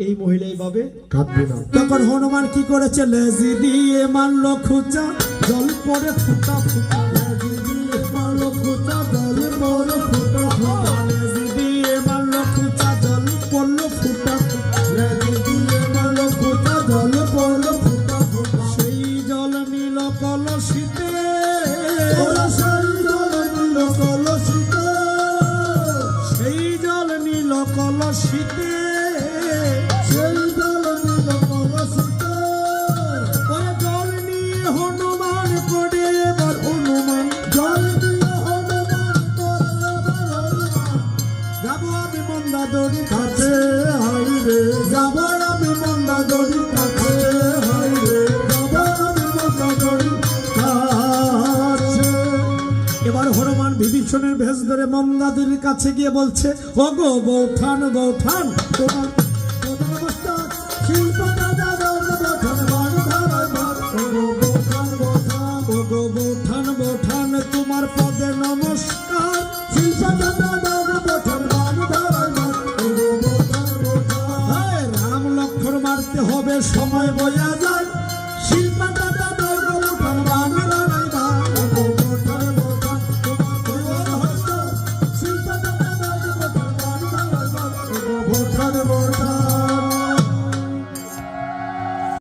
এই মহিলাই পাবে কাঁদবে না। তখন হনুমান কি করেছে, লেজি দিয়ে মারলো খুঁচা, জল পরে ফুটা ফুটা, লেজি দিয়ে মারলো খুঁচা, জল পরে ফুটা ফুটা, লেজি দিয়ে মারলো খুঁচা, জল পড়লো ফুটা ফুটা, লেজি দিয়ে মারলো খুঁচা, জল পড়লো ফুটা ফুটা, সেই জল নীল কলসিতে, সেই জল নীল কলসিতে, সেই জল নীল কলসিতে, সেই জল নীল কলসিতে, ওরে জল নিয়ে হনুমান করে এবার হনুমান, জল নিয়ে হনুমান করে এবার হনুমান, যাবো আমি মন্দাদরির কাছে, হাই রে, যাবো আমি মন্দাদরির কাছে, হাই রে, যাবো আমি মন্দাদরির কাছে। এবার হনুমান বিভীষণের ভেষ ধরে মন্দাদরির কাছে গিয়ে বলছে, ও গো বৌঠান বৌঠান, তোমার তোমার পদে নমস্কার, রাম লক্ষ্মণ মারতে হবে, সময় বয়া যায়, শিল্পা দাদা